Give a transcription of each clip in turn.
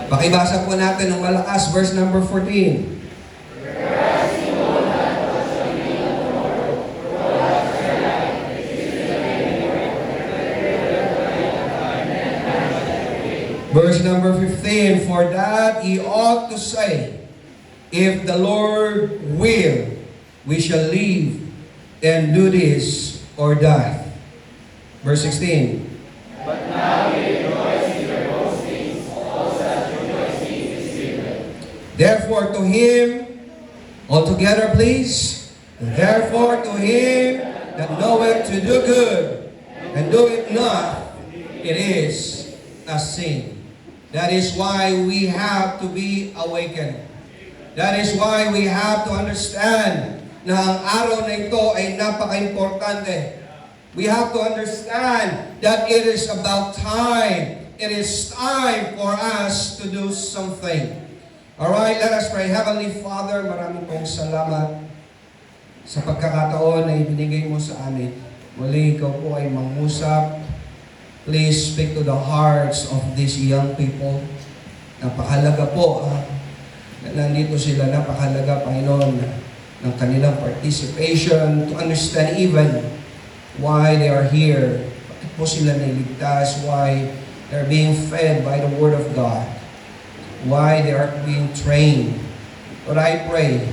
Pakibasa po natin ng malakas, verse number 14. Verse number 15, for that ye ought to say, if the Lord will, we shall live and do this or that. Verse 16. But now we rejoice in your boastings, also as your boasting is secret. Therefore to him, all together please, therefore to him that knoweth to do good, and do it not, it is a sin. That is why we have to be awakened. That is why we have to understand na ang araw na ito ay napaka-importante. We have to understand that it is about time. It is time for us to do something. Alright, let us pray. Heavenly Father, maraming pong salamat sa pagkakataon na ibinigay mo sa amin. Muli, ikaw po ay mangusap. Please speak to the hearts of these young people. Napakahalaga po na nandito sila. Napakahalaga, Panginoon, ng kanilang participation to understand even why they are here. Bakit po sila nailigtas? Why they're being fed by the Word of God? Why they are being trained? Lord, I pray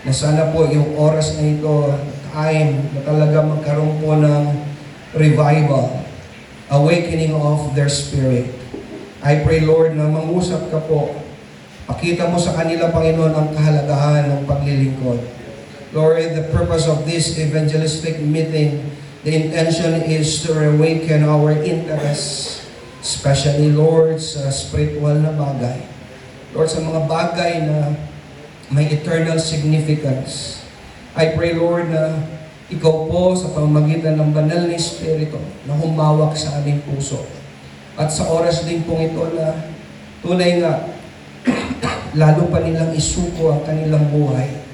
na sana po yung oras na ito, time na talaga magkaroon po ng revival, awakening of their spirit. I pray, Lord, na mangusap ka po. Pakita mo sa kanila, Panginoon, ang kahalagahan ng paglilingkod. Lord, the purpose of this evangelistic meeting, the intention is to awaken our interest, especially, Lord, sa spiritual na bagay. Lord, sa mga bagay na may eternal significance. I pray, Lord, na ikaw po sa pamamagitan ng banal na Espiritu na humawak sa aming puso. At sa oras din pong ito na tunay nga, lalo pa nilang isuko ang kanilang buhay.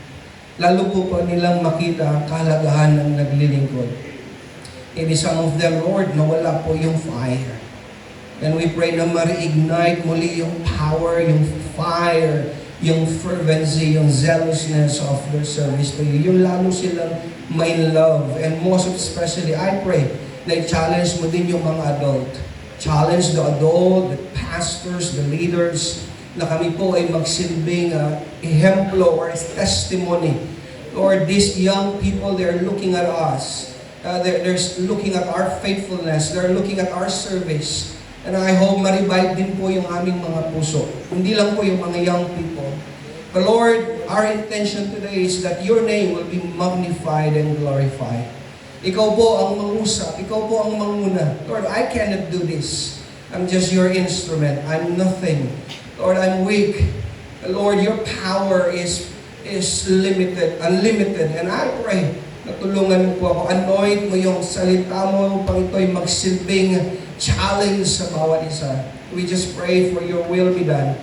Lalo po pa nilang makita ang kahalagahan ng naglilingkod. Maybe some of them, Lord, nawala po yung fire. And we pray na ma-reignite muli yung power, yung fire, yung fervency, yung zealousness of their service to you. Yung lalo silang may love. And most especially, I pray na i-challenge mo din yung mga adult. Challenge the adult, the pastors, the leaders, na kami po ay magsilbing ehemplo or testimony. Lord, these young people, they're looking at us. They're looking at our faithfulness. They're looking at our service. And I hope ma-revive din po yung aming mga puso. Hindi lang po yung mga young people. But Lord, our intention today is that your name will be magnified and glorified. Ikaw po ang mangusap. Ikaw po ang manguna. Lord, I cannot do this. I'm just your instrument. I'm nothing. Lord, I'm weak. Lord, your power is limited, unlimited. And I pray na tulungan mo po ako. Anoint mo yung salita mo upang ito'y magsilbing challenge sa bawat isa. We just pray for your will be done.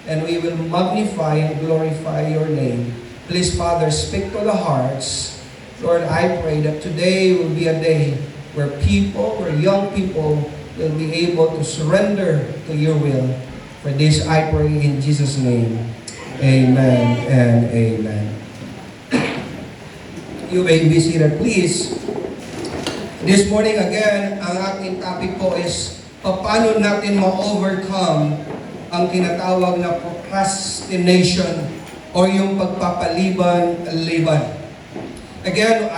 And we will magnify and glorify your name. Please, Father, speak to the hearts. Lord, I pray that today will be a day where young people will be able to surrender to your will. For this I pray in Jesus' name. Amen and amen. You may be seated, please. This morning again, ang ating topic po is paano natin ma-overcome ang tinatawag na procrastination o yung pagpapaliban-liban. Again,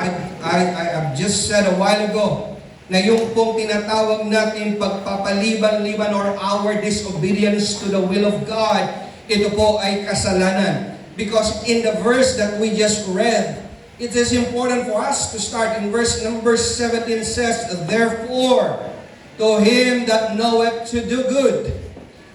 I've just said a while ago na yung pong tinatawag natin pagpapaliban-liban or our disobedience to the will of God, ito po ay kasalanan. Because in the verse that we just read, it is important for us to start in verse number 17 says, therefore, to him that knoweth to do good.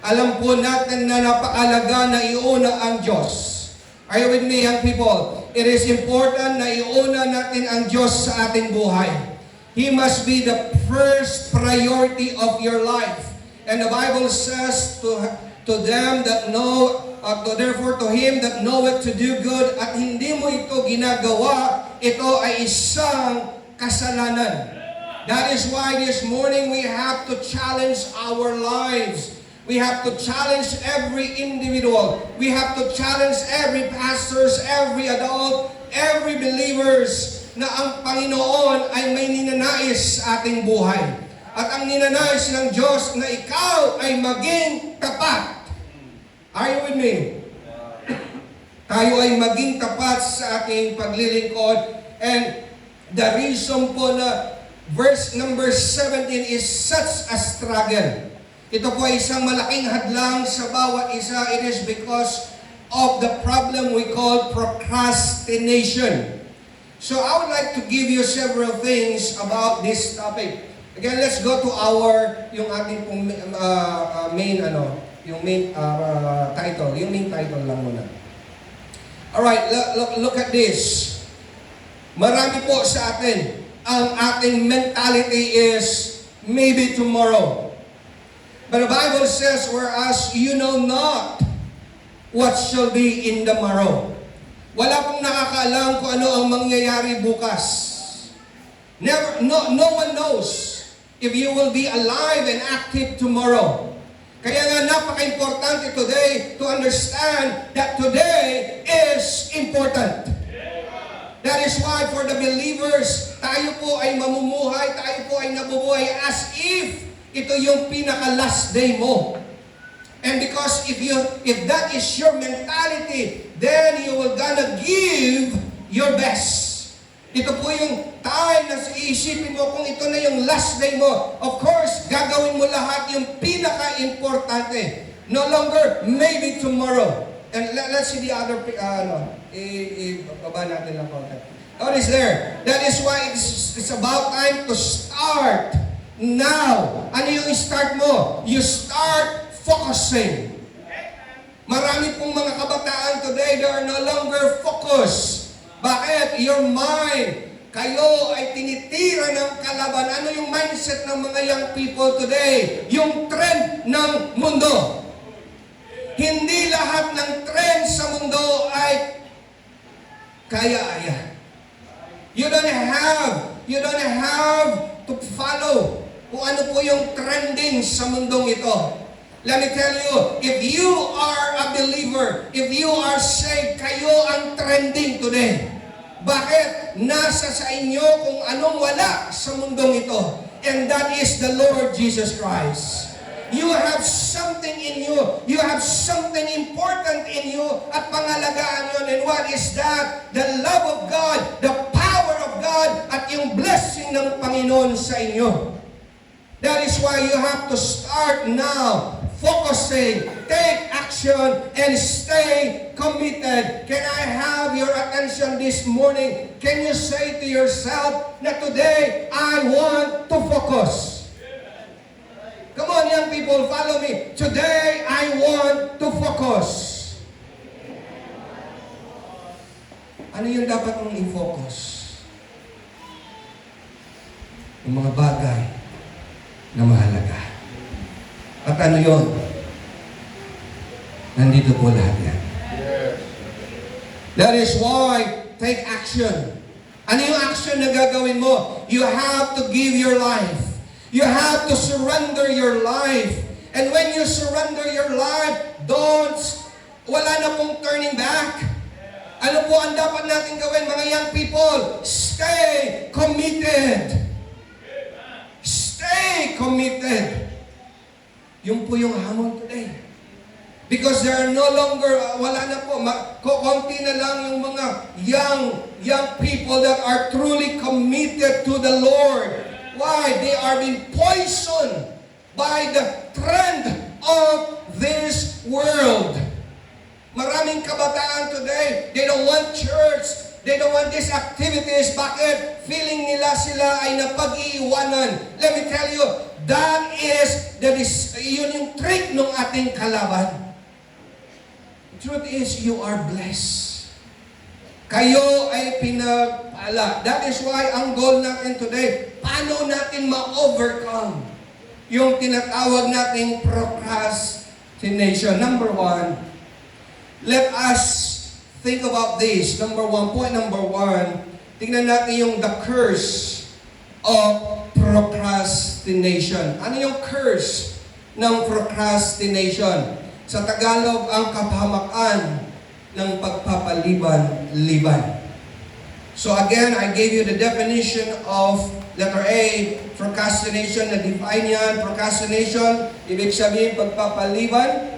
Alam po natin na napakalaga na iuna ang Diyos. Are you with me, young people? It is important na iuna natin ang Diyos sa ating buhay. He must be the first priority of your life. And the Bible says to them that know, therefore to him that knoweth to do good, at hindi mo ito ginagawa, ito ay isang kasalanan. That is why this morning we have to challenge our lives. We have to challenge every individual. We have to challenge every pastors, every adult, every believers na ang Panginoon ay may ninanais sa ating buhay. At ang ninanais ng Diyos na ikaw ay maging tapat. Are you with me? Tayo ay maging tapat sa ating paglilingkod. And the reason po na verse number 17 is such a struggle. Ito po ay isang malaking hadlang sa bawat isa. It is because of the problem we call procrastination. So I would like to give you several things about this topic. Again, let's go to yung ating pong, main title. Yung main title lang muna. Alright, look at this. Marami po sa atin, ang ating mentality is maybe tomorrow. But the Bible says, whereas you know not what shall be in the morrow. Wala pong nakakaalam kung ano ang mangyayari bukas. No one knows if you will be alive and active tomorrow. Kaya nga napaka-importante today to understand that today is important. That is why for the believers, tayo po ay mamumuhay, tayo po ay nabubuhay as if ito yung pinaka-last day mo. And because if that is your mentality, then you will gonna give your best. Ito po yung time na iisipin mo kung ito na yung last day mo. Of course, gagawin mo lahat yung pinaka-importante. No longer, maybe tomorrow. And let's see the other, baba natin lang konti. What is there? That is why it's about time to start now. Ano yung start mo? You start focusing. Marami pong mga kabataan today, they are no longer focused. Bakit? Your mind, kayo ay tinitira ng kalaban. Ano yung mindset ng mga young people today? Yung trend ng mundo. Hindi lahat ng trend sa mundo ay kaya-aya. You don't have to follow kung ano po yung trending sa mundong ito. Let me tell you, if you are a believer, if you are saved, kayo ang trending today. Bakit? Nasa sa inyo kung anong wala sa mundong ito. And that is the Lord Jesus Christ. You have something in you. You have something important in you at pangalagaan yun. And what is that? The love of God, the power of God, at yung blessing ng Panginoon sa inyo. That is why you have to start now. Focusing, take action, and stay committed. Can I have your attention this morning? Can you say to yourself that today I want to focus? Come on, young people, follow me. Today I want to focus. Ano yung dapat mong i-focus? Yung mga bagay na mahalaga. At ano yun? Nandito po lahat yan. That is why, take action. Ano yung action na gagawin mo? You have to give your life. You have to surrender your life. And when you surrender your life, wala na pong turning back. Ano po ang dapat natin gawin, mga young people? Stay committed. Stay committed. Yung po yung hamon today. Because there are no longer, wala na po, konti na lang yung mga young people that are truly committed to the Lord. Why? They are being poisoned by the trend of this world. Maraming kabataan today, they don't want church, they don't want these activities. Bakit? Feeling nila sila ay napag-iiwanan. Let me tell you, that is yun yung trick ng ating kalaban. The truth is, you are blessed. Kayo ay pinagpala. That is why ang goal natin today, paano natin ma-overcome yung tinatawag nating procrastination. Number one, let us think about this. Point number one, tingnan natin yung the curse of procrastination. Ano yung curse ng procrastination. Sa Tagalog, ang kapahamakan ng pagpapaliban-liban. So again, I gave you the definition of letter A, procrastination. Na-define yan. Procrastination, ibig sabihin pagpapaliban.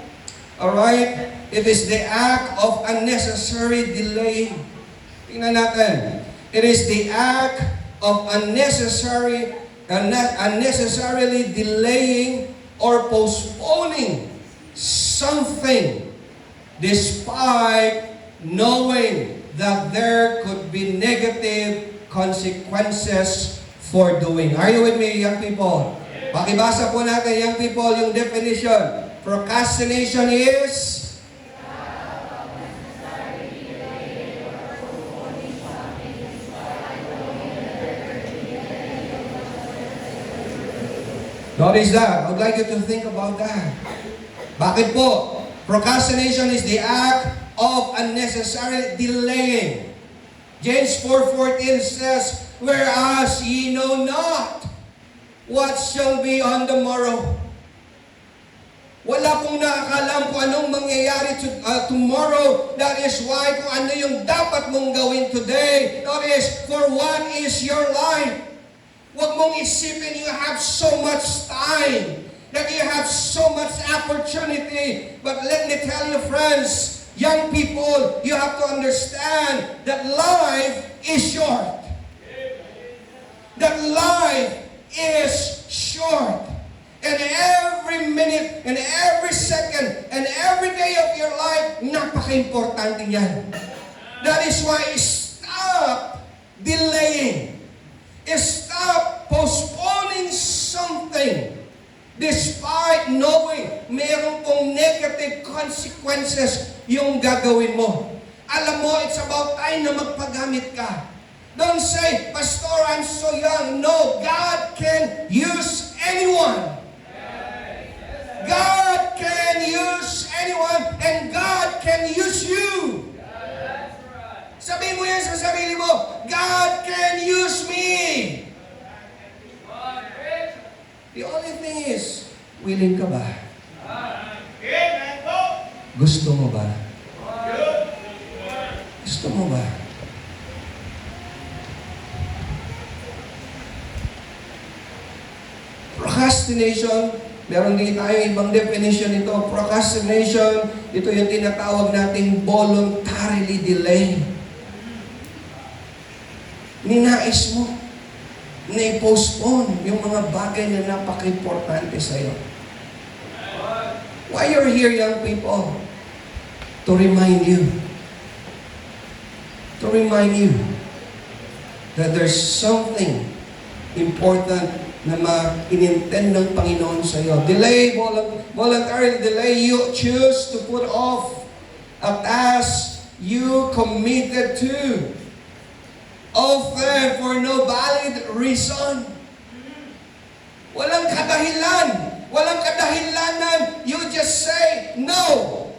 Alright? It is the act of unnecessary delay. Tingnan natin. It is the act of unnecessarily delaying or postponing something despite knowing that there could be negative consequences for doing. Are you with me, young people? Pakibasa po natin, young people, yung definition. Procrastination is notice that. I would like you to think about that. Bakit po? Procrastination is the act of unnecessary delaying. James 4:14 says, whereas ye know not what shall be on the morrow. Wala pong nakakalam kung anong mangyayari tomorrow. That is why kung ano yung dapat mong gawin today. Notice, for what is your life? Huwag mong isipin you have so much time, that you have so much opportunity. But let me tell you, friends, young people, you have to understand that life is short. That life is short. And every minute, and every second, and every day of your life, napaka-importante yan. That is why stop delaying. Stop postponing something despite knowing mayroon pong negative consequences yung gagawin mo. Alam mo, it's about time na magpagamit ka. Don't say, Pastor, I'm so young. No, God can use anyone. God can use anyone and God can use you. Sabihin mo yan sa sarili mo, God can use me. The only thing is, willing ka ba? Gusto mo ba? Gusto mo ba? Procrastination, meron din tayo ibang definition nito. Procrastination, ito yung tinatawag nating voluntarily delay. Ninais mo na i-postpone yung mga bagay na napaka-importante sa'yo. Why you're here, young people? To remind you that there's something important na inintend ng Panginoon sa iyo. Delay, voluntarily delay, you choose to put off a task you committed to. Often for no valid reason. Walang kadahilanan. You just say no.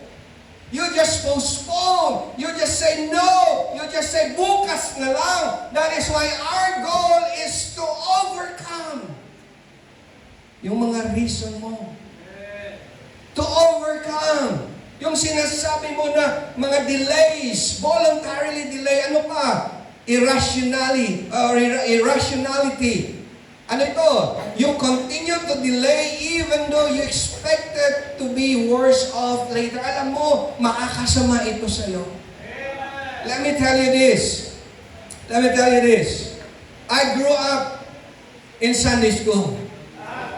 You just postpone. You just say no. You just say bukas na lang. That is why our goal is to overcome yung mga reason mo. To overcome yung sinasabi mo na mga delays, voluntarily delay, ano pa? Irrationality. Ano ito? You continue to delay even though you expected to be worse off later. Alam mo, makakasama ito sa'yo. Let me tell you this. I grew up in Sunday school.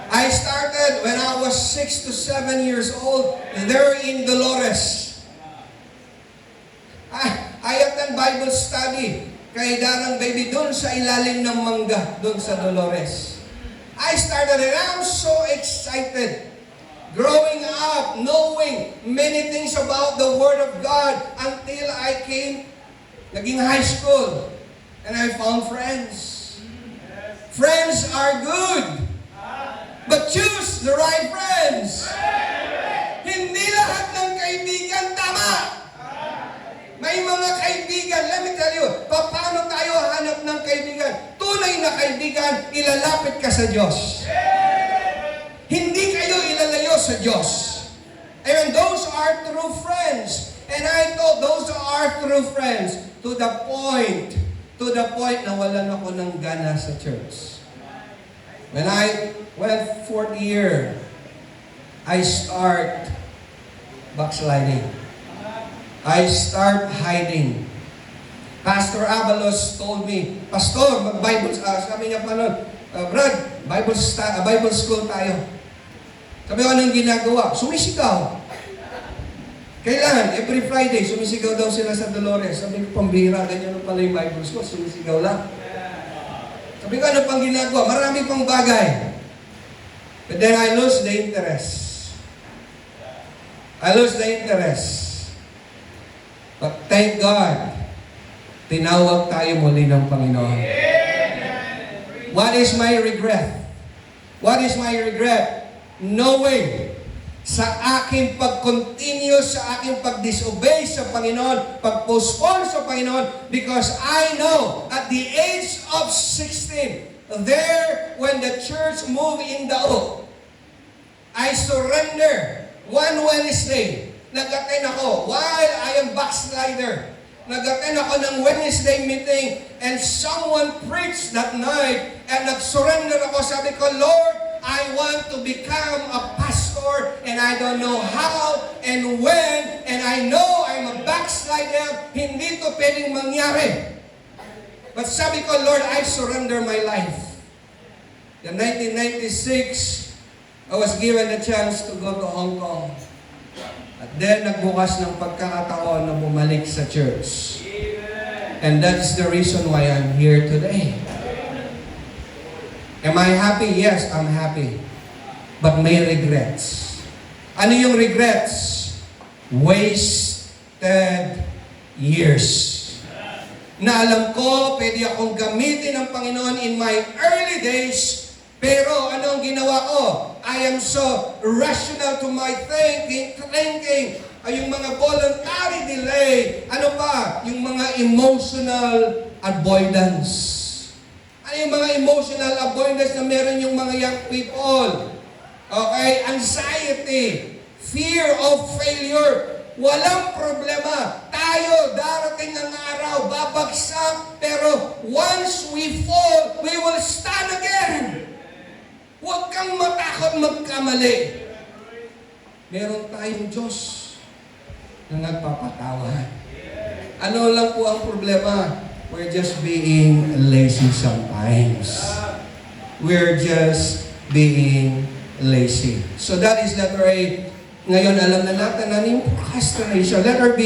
I started when I was 6 to 7 years old there in Dolores. I attend Bible study kay Darang Baby doon sa ilalim ng mangga, doon sa Dolores. I started and I'm so excited. Growing up, knowing many things about the Word of God until I naging high school. And I found friends. Friends are good. But choose the right friends. Hindi lahat ng kaibigan tama. May mga kaibigan, let me tell you, paano tayo hanap ng kaibigan? Tunay na kaibigan, ilalapit ka sa Diyos. Hindi kayo ilalayo sa Diyos. And those are true friends. And I thought those are true friends to the point na walan ako ng gana sa church. When I went fourth year, I start backsliding. I start hiding. Pastor Avalos told me, Pastor, mag-Bible, sabi niya pa nun, Brad, Bible school tayo. Sabi ko, anong ginagawa? Sumisigaw. Kailan? Every Friday, sumisigaw daw sila sa Dolores. Sabi ko, pambira, ganyan pala yung Bible school, sumisigaw lang. Sabi ko, ano pang ginagawa? Marami pang bagay. But then I lose the interest. But thank God, tinawag tayo muli ng Panginoon. What is my regret? Knowing sa aking pag-continue, sa aking pag-disobey sa Panginoon, pag-postpone sa Panginoon, because I know at the age of 16, there, when the church moved in Dao, I surrender. One Wednesday, nag-attend ako while I am backslider. Nag-attend ako ng Wednesday meeting and someone preached that night and nag-surrender ako. Sabi ko, Lord, I want to become a pastor and I don't know how and when and I know I'm a backslider. Hindi to pwedeng mangyari. But sabi ko, Lord, I surrender my life. In 1996, I was given a chance to go to Hong Kong. At then, nagbukas ng pagkakataon na bumalik sa church. And that's the reason why I'm here today. Am I happy? Yes, I'm happy. But may regrets. Ano yung regrets? Wasted years. Na alam ko, pwede akong gamitin ng Panginoon in my early days. Pero anong ginawa ko? I am so rational to my thinking, yung mga voluntary delay. Ano pa? Yung mga emotional avoidance. Ano yung mga emotional avoidance na meron yung mga young people? Okay? Anxiety, fear of failure. Walang problema. Tayo, darating ang araw, babagsak. Pero once we fall, we will stand again. Huwag kang matakot magkamali. Meron tayong Diyos na nagpapatawad. Ano lang po ang problema? We're just being lazy sometimes. We're just being lazy. So that is letter A. Ngayon, alam na natin na yung procrastination. Letter B,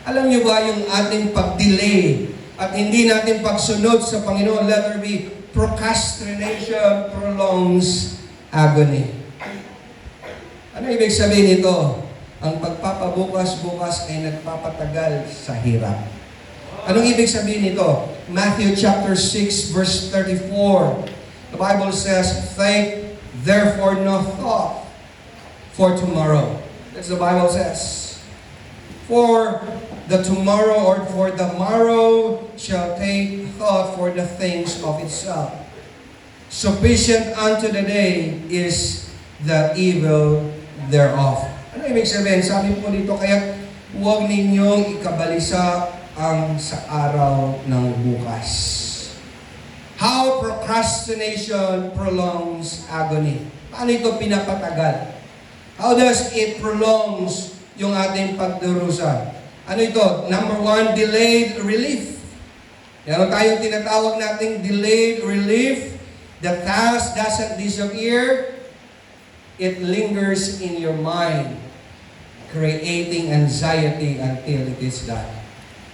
alam niyo ba yung ating pag-delay at hindi natin pagsunod sa Panginoon? Letter B, procrastination prolongs agony. Ano ibig sabihin nito? Ang pagpapabukas-bukas ay nagpapatagal sa hirap. Anong ibig sabihin nito? Matthew chapter 6 verse 34. The Bible says, "Think therefore no thought for tomorrow." That's the Bible says. For the tomorrow or for the morrow shall take thought for the things of itself. Sufficient unto the day is the evil thereof. Ano ibig sabihin? Sabi po dito, kaya huwag ninyong ikabalisa ang sa araw ng bukas. How procrastination prolongs agony. Paano ito pinapatagal? How does it prolongs yung ating pagdurusa? Ano ito? Number 1, delayed relief. Meron tayong tinatawag nating delayed relief. The task doesn't disappear. It lingers in your mind, creating anxiety until it is done.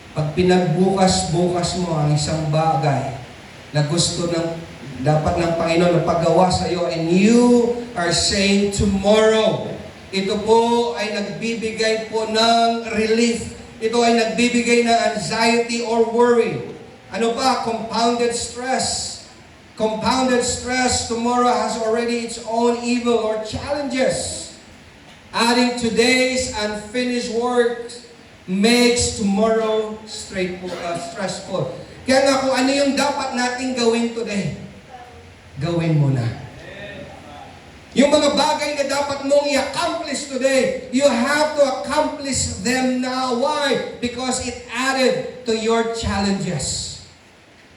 Pag pinagbukas-bukas mo ang isang bagay na gusto dapat ng Panginoon na paggawa sa iyo and you are saying tomorrow, ito po ay nagbibigay po ng relief. Ito ay nagbibigay ng anxiety or worry. Ano pa? Compounded stress. Compounded stress tomorrow has already its own evil or challenges. Adding today's unfinished work makes tomorrow stressful. Kaya nga kung ano yung dapat nating gawin today, gawin mo na. Yung mga bagay na dapat mong i-accomplish today, you have to accomplish them now. Why? Because it added to your challenges.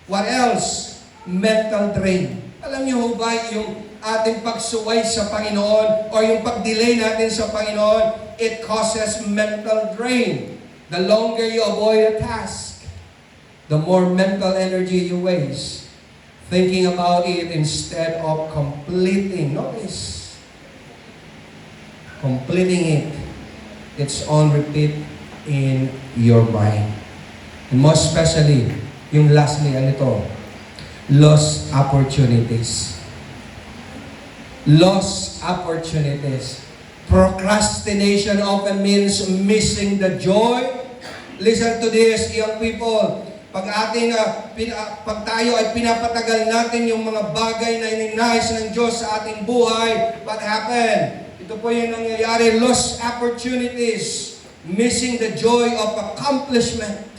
What else? Mental drain. Alam niyo ho ba yung ating pagsuway sa Panginoon o yung pag-delay natin sa Panginoon, it causes mental drain. The longer you avoid a task, the more mental energy you waste thinking about it instead of completing. Notice, completing it. It's on repeat in your mind. And most especially, yung lastly, ano ito? Lost opportunities. Lost opportunities. Procrastination often means missing the joy. Listen to this, young people. Pag tayo ay pinapatagal natin yung mga bagay na ininais ng Diyos sa ating buhay, what happened? Ito po yung nangyayari, lost opportunities, missing the joy of accomplishment.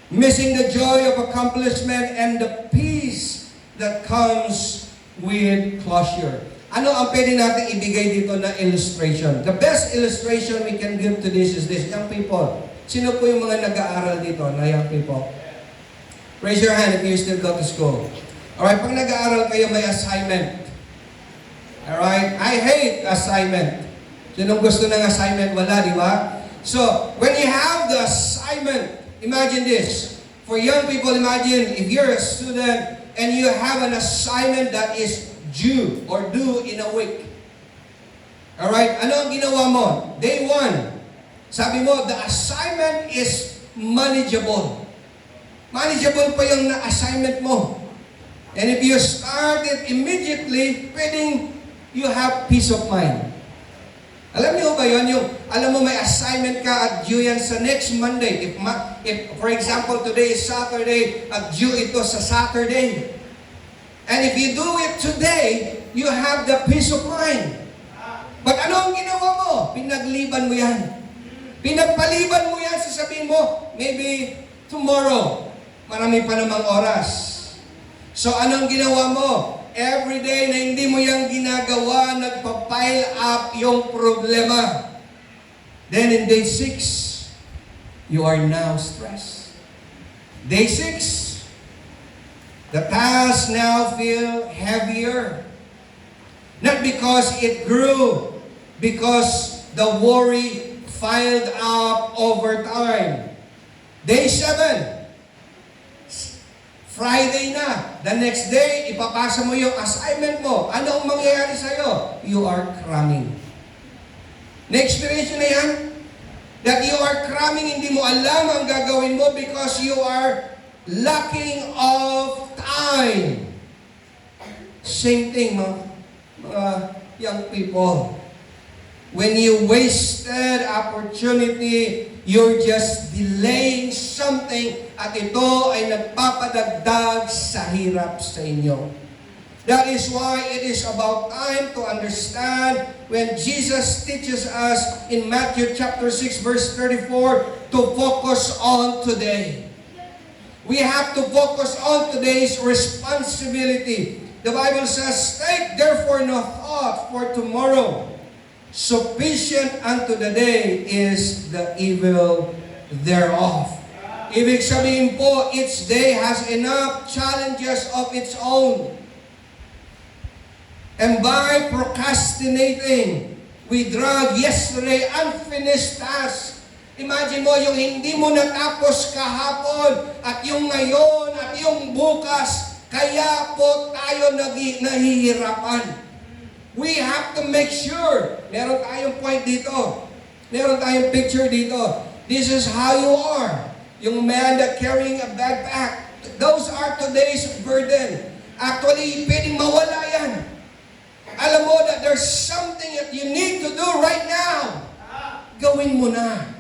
Missing the joy of accomplishment and the peace that comes with closure. Ano ang pwede natin ibigay dito na illustration? The best illustration we can give to this is this. Young people, sino po yung mga nag-aaral dito na young people? Raise your hand if you still go to school. Alright, pag nag-aaral kayo, may assignment. Alright? I hate assignment. Sinong gusto ng assignment? Wala, di ba? So, when you have the assignment, imagine this. For young people, imagine if you're a student and you have an assignment that is due or due in a week. Alright? Ano ang ginawa mo? Day 1. Sabi mo, the assignment is manageable. Manageable pa yung na-assignment mo. And if you start it immediately, pwedeng you have peace of mind. Alam niyo ba yun? Yung, alam mo may assignment ka at due yan sa next Monday. If for example, today is Saturday, at due ito sa Saturday. And if you do it today, you have the peace of mind. But ano ang ginawa mo? Pinagliban mo yan. Pinagpaliban mo yan, sasabihin mo, maybe tomorrow, marami pa namang oras. So anong ginawa mo? Every day na hindi mo yan ginagawa, nagpa-pile up yung problema. Then in day 6, you are now stressed. Day 6, the tasks now feel heavier. Not because it grew, because the worry piled up over time. Day 7, Friday na. The next day, ipapasa mo yung assignment mo. Ano ang mangyayari sa'yo? You are cramming. Na-experience na yan? That you are cramming, hindi mo alam ang gagawin mo because you are lacking of time. Same thing, mga young people. When you wasted opportunity, you're just delaying something at ito ay nagpapadagdag sa hirap sa inyo. That is why it is about time to understand when Jesus teaches us in Matthew chapter 6 verse 34 to focus on today. We have to focus on today's responsibility. The Bible says, "Take therefore no thought for tomorrow. Sufficient unto the day is the evil thereof." Ibig sabihin po, each day has enough challenges of its own. And by procrastinating, we drag yesterday unfinished tasks. Imagine mo yung hindi mo natapos kahapon at yung ngayon at yung bukas, kaya po tayo nahihirapan. We have to make sure, meron tayong point dito, meron tayong picture dito. This is how you are. Yung man that carrying a backpack, those are today's burden. Actually, pwedeng mawala yan. Alam mo that there's something that you need to do right now. Gawin mo na.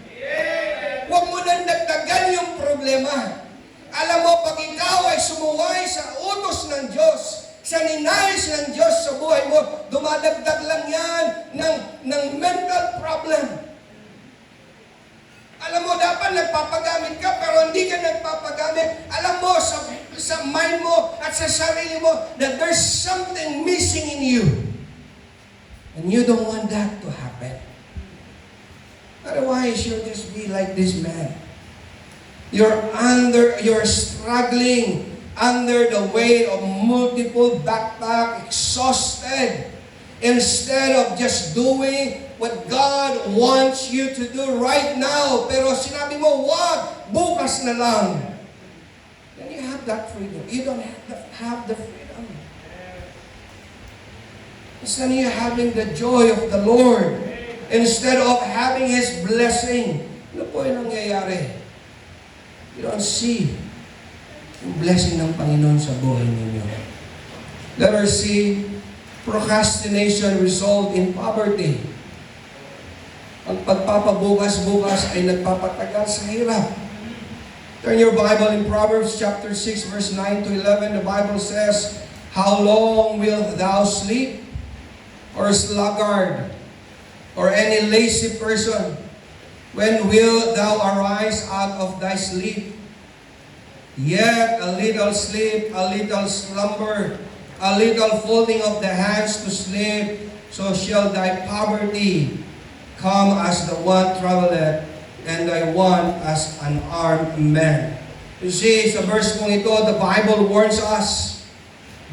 Huwag mo na nagtagal yung problema. Alam mo, pag ikaw ay sumuway sa utos ng Diyos, sa ninais ng Diyos sa buhay mo, dumadagdag lang yan ng mental problem. Alam mo, dapat nagpapagamit ka, pero hindi ka nagpapagamit. Alam mo, sa mind mo at sa sarili mo, that there's something missing in you. And you don't want that to happen. Otherwise, you'll just be like this man. You're struggling under the weight of multiple backpack, exhausted. Instead of just doing what God wants you to do right now. Pero sinabi mo, wag, bukas na lang. Then you have that freedom. You don't have the freedom. Instead of you having the joy of the Lord, instead of having His blessing, ano po yung nangyayari? You don't see yung blessing ng Panginoon sa buhay ninyo. Letter C, procrastination result in poverty. Ang pagpapabukas-bukas ay nagpapatagal sa hirap. Turn your Bible in Proverbs chapter 6 verse 9 to 11. The Bible says, "How long wilt thou sleep, or sluggard, or any lazy person? When wilt thou arise out of thy sleep? Yet a little sleep, a little slumber, a little folding of the hands to sleep, so shall thy poverty come as the one travelleth, and thy want as an armed man." You see, sa verse kong ito, the Bible warns us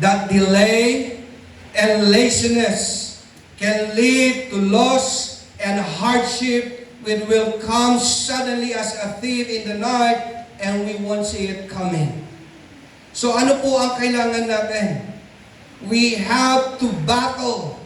that delay and laziness can lead to loss and hardship, which will come suddenly as a thief in the night, and we won't see it coming. So ano po ang kailangan natin? We have to battle.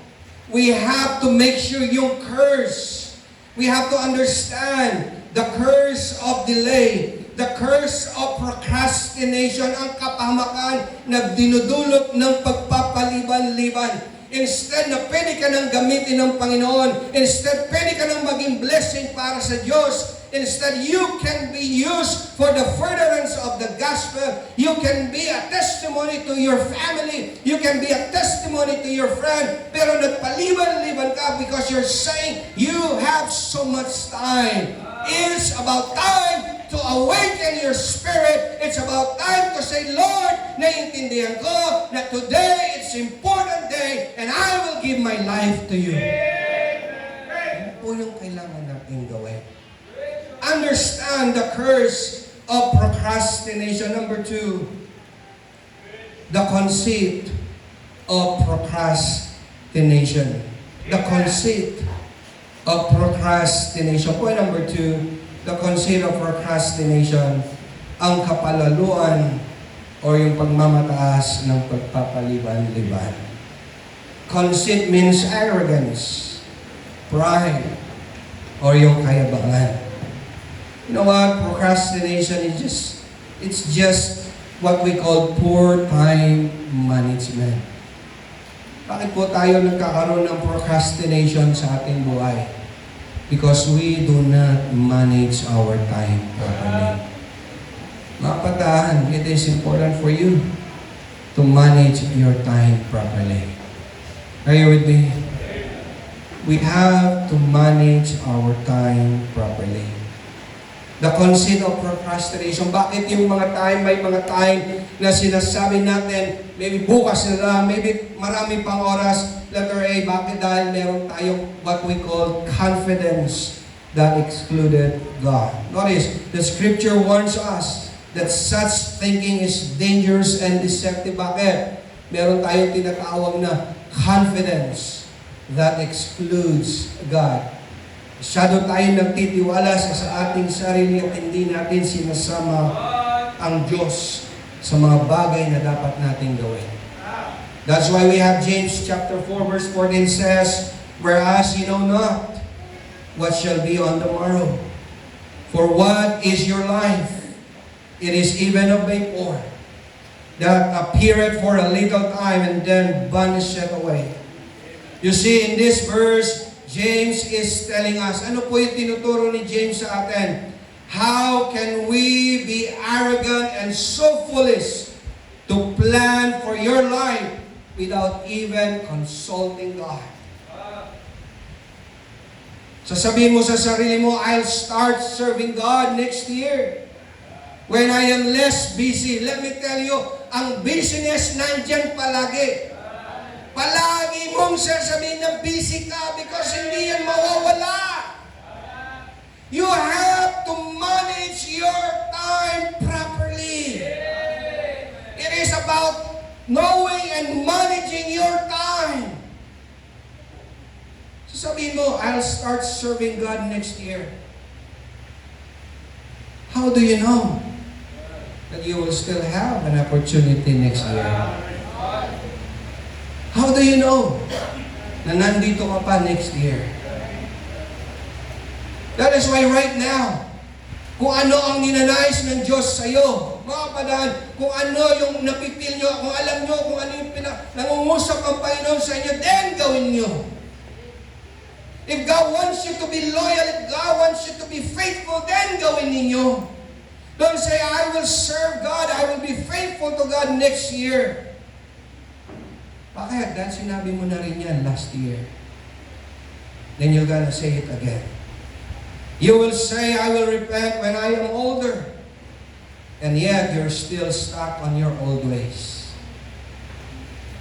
We have to make sure yung curse. We have to understand the curse of delay, the curse of procrastination, ang kapahamakan na dinudulot ng pagpapaliban-liban. Instead na pwede ka nang gamitin ng Panginoon, instead pwede ka nang maging blessing para sa Diyos, instead you can be used for the furtherance of the gospel. You can be a testimony to your family. You can be a testimony to your friend. Pero nagpaliban-liban ka because you're saying you have so much time. It's about time to awaken your spirit. It's about time to say, Lord, naiintindihan ko na today it's important day and I will give my life to you. Ano po yung kailangan natin gawin? Understand the curse of procrastination. Number 2, the conceit of procrastination. The conceit of procrastination. Point number 2, the conceit of procrastination, ang kapalaluan o yung pagmamataas ng pagpapaliban-liban. Conceit means arrogance, pride, or yung kayabangan. You know what? Procrastination is just what we call poor time management. Bakit po tayo nagkakaroon ng procrastination sa ating buhay? Because we do not manage our time properly. Mga patahan, it is important for you to manage your time properly. Are you with me? We have to manage our time properly. The conceit of procrastination. Bakit yung mga time, may mga time na sinasabi natin, maybe bukas na lang, maybe marami pang oras. Letter A, bakit? Dahil meron tayong what we call confidence that excluded God. Notice, the scripture warns us that such thinking is dangerous and deceptive. Bakit? Meron tayong tinatawag na confidence that excludes God. Masyado tayo nagtitiwala sa ating sarili at hindi natin sinasama ang Diyos sa mga bagay na dapat nating gawin. That's why we have James chapter 4 verse 14 says, "Whereas you know not what shall be on the morrow. For what is your life? It is even a vapor that appeareth for a little time and then vanisheth away." You see, in this verse, James is telling us, ano po yung tinuturo ni James sa atin? How can we be arrogant and so foolish to plan for your life without even consulting God? Sasabihin mo sa sarili mo, I'll start serving God next year when I am less busy. Let me tell you, ang busyness nandyan palagi. Palagi mong mong sasabihin na busy ka because hindi yan mawawala. You have to manage your time properly. It is about knowing and managing your time. So sabihin mo, I'll start serving God next year. How do you know that you will still have an opportunity next year? How do you know na nandito ka pa next year? That is why right now, kung ano ang ninanais ng Diyos sa iyo, mga kapadaan, kung ano yung napipil nyo, kung alam nyo, kung ano yung nangungusap ang Panginoon sa inyo, then gawin nyo. If God wants you to be loyal, if God wants you to be faithful, then gawin ninyo. Don't say, I will serve God, I will be faithful to God next year. Bakit? Dahil sinabi mo na rin yan last year. Then you're gonna say it again. You will say, I will repent when I am older. And yet, you're still stuck on your old ways.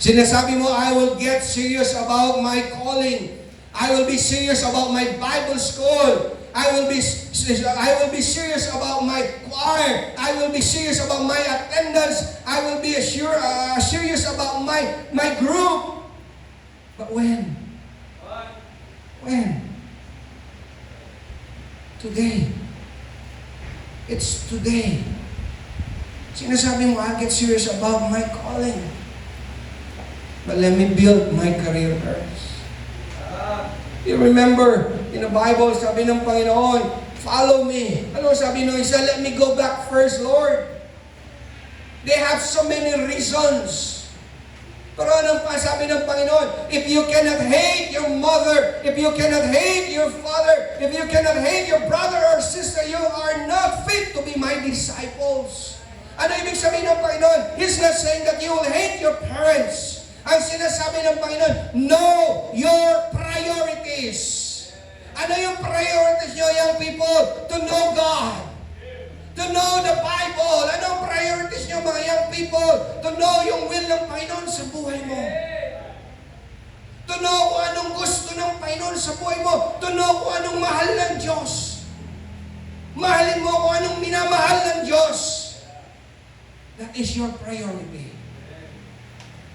Sinasabi mo, I will get serious about my calling. I will be serious about my Bible school. I will be serious about my choir. I will be serious about my attendance. I will be serious about my group. But when? When? Today. It's today. Sinasabi mo, I'll get serious about my calling. But let me build my career first. You remember, in the Bible, sabi ng Panginoon, follow me. Ano sabi ng isa? Let me go back first, Lord. They have so many reasons. Pero anong sabi ng Panginoon? If you cannot hate your mother, if you cannot hate your father, if you cannot hate your brother or sister, you are not fit to be my disciples. Ano ibig sabihin ng Panginoon? He's not saying that you will hate your parents. Ang sinasabi ng Panginoon, know your priorities. Ano yung priorities nyo, young people? To know God. To know the Bible. Ano ang priorities nyo, mga young people? To know yung will ng Panginoon sa buhay mo. To know kung anong gusto ng Panginoon sa buhay mo. To know kung anong mahal ng Diyos. Mahalin mo kung anong minamahal ng Diyos. That is your priority.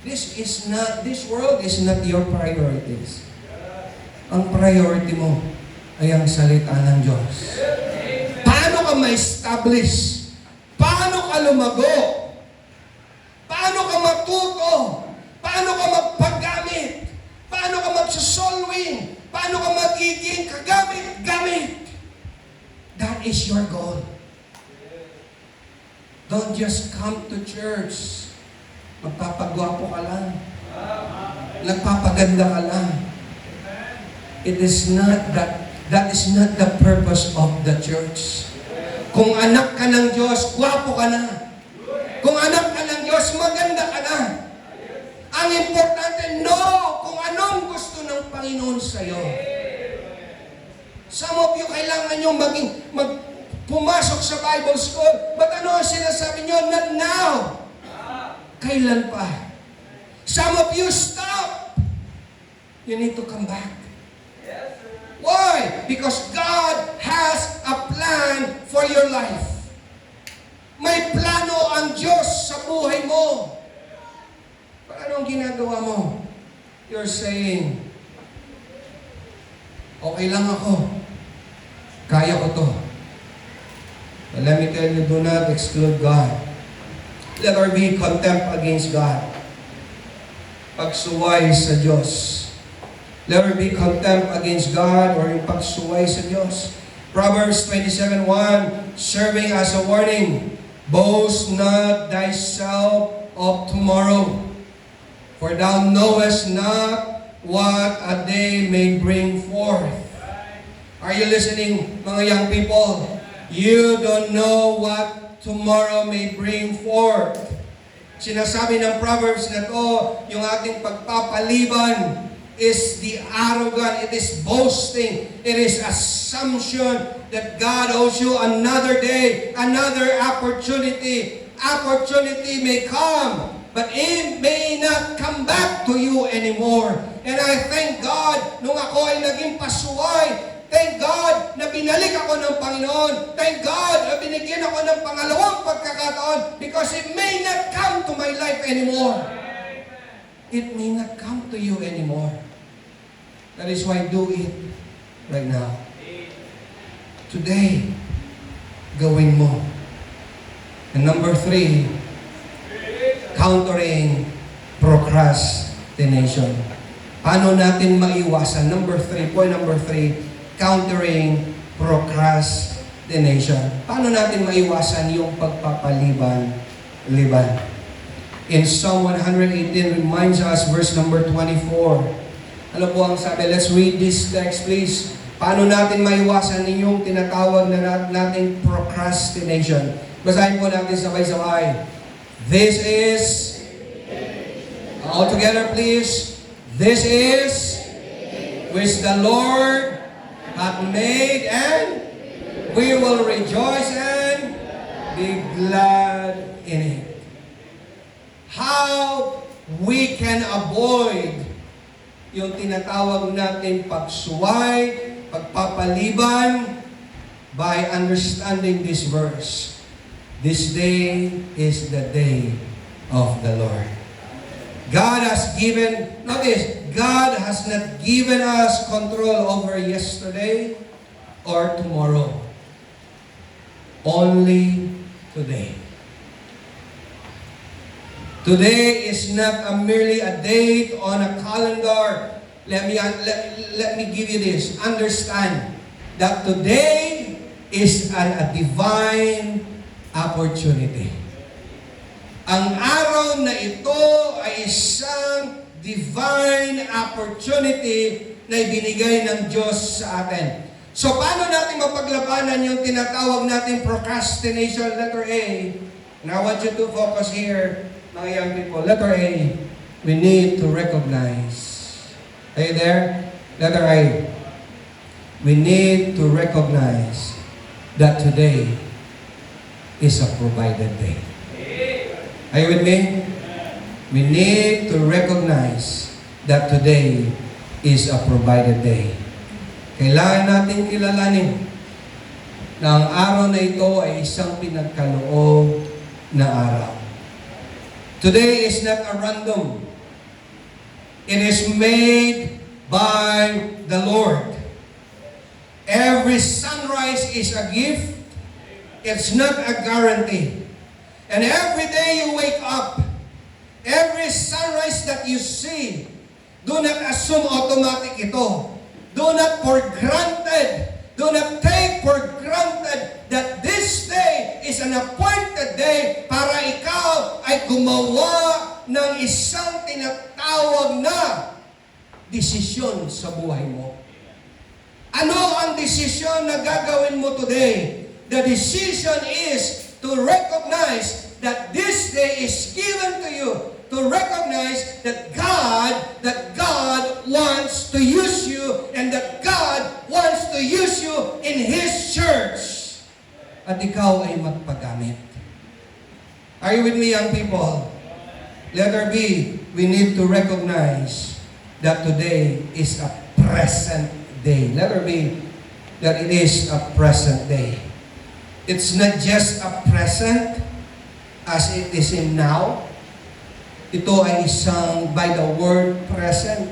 This world is not your priorities. Ang priority mo ay ang salita ng Diyos. Paano ka ma-establish? Paano ka lumago? Paano ka matuto? Paano ka magpagamit? Paano ka magsasolwing? Paano ka magiging kagamit-gamit? That is your goal. Don't just come to church. Magpapagwapo ka lang. Nagpapaganda ka lang. It is not that is not the purpose of the church. Kung anak ka ng Diyos, gwapo ka na. Kung anak ka ng Diyos, maganda ka na. Ang importante, know kung anong gusto ng Panginoon sa'yo. Some of you, kailangan nyo pumasok sa Bible school. But ano ang sinasabi nyo? Not now. Kailan pa? Some of you stop. You need to come back. Why? Because God has a plan for your life. May plano ang Diyos sa buhay mo. Pero anong ginagawa mo? You're saying, okay lang ako. Kaya ko to. But let me tell you, do not exclude God. Let there be contempt against God. Pagsuway sa Diyos. Let there be contempt against God or yung pagsuway sa Diyos. Proverbs 27:1, serving as a warning, boast not thyself of tomorrow, for thou knowest not what a day may bring forth. Are you listening, mga young people? You don't know what tomorrow may bring forth. Sinasabi ng Proverbs na to, yung ating pagpapaliban is the arrogant, it is boasting, it is assumption that God owes you another day, another opportunity. Opportunity may come, but it may not come back to you anymore. And I thank God, nung ako ay naging pasuway, thank God na binalik ako ng Panginoon. Thank God na binigyan ako ng pangalawang pagkakataon because it may not come to my life anymore. It may not come to you anymore. That is why do it right now. Today, gawin mo. And number 3, countering procrastination. Paano natin maiwasan? Point number 3, countering procrastination. Paano natin maiwasan yung pagpapaliban? In Psalm 118 reminds us, verse number 24. Ano po ang sabi? Let's read this text, please. Paano natin maiwasan yung tinatawag na nating procrastination? Basahin po natin sabay-sabay. This is, all together please, this is which the Lord hath made, and we will rejoice and be glad in it. How we can avoid yung tinatawag natin pagsuway, pagpapaliban, by understanding this verse. This day is the day of the Lord. God has not given us control over yesterday or tomorrow. Only today. Today is not merely a date on a calendar. Let me give you this. Understand that today is a divine opportunity. Ang araw na ito ay isang divine opportunity na ibinigay ng Diyos sa atin. So, paano natin mapaglabanan yung tinatawag natin procrastination? Letter A. And I want you to focus here, mga young people. Letter A, we need to recognize. Are you there? Letter A. We need to recognize that today is a provided day. Are you with me? We need to recognize that today is a provided day. Kailangan natin kilalanin na ang araw na ito ay isang pinagkaloob na araw. Today is not a random. It is made by the Lord. Every sunrise is a gift. It's not a guarantee. And every day you wake up, every sunrise that you see, do not assume automatic ito. Do not for granted, do not take for granted that this day is an appointed day para ikaw ay gumawa ng isang tinatawag na desisyon sa buhay mo. Ano ang desisyon na gagawin mo today? The decision is to recognize that this day is given to you. To recognize that God wants to use you and that God wants to use you in His church. At ikaw ay magpagamit. Are you with me, young people? Letter B, we need to recognize that today is a present day. Letter B, that it is a present day. It's not just a present as it is in now. Ito ay isang, by the word present,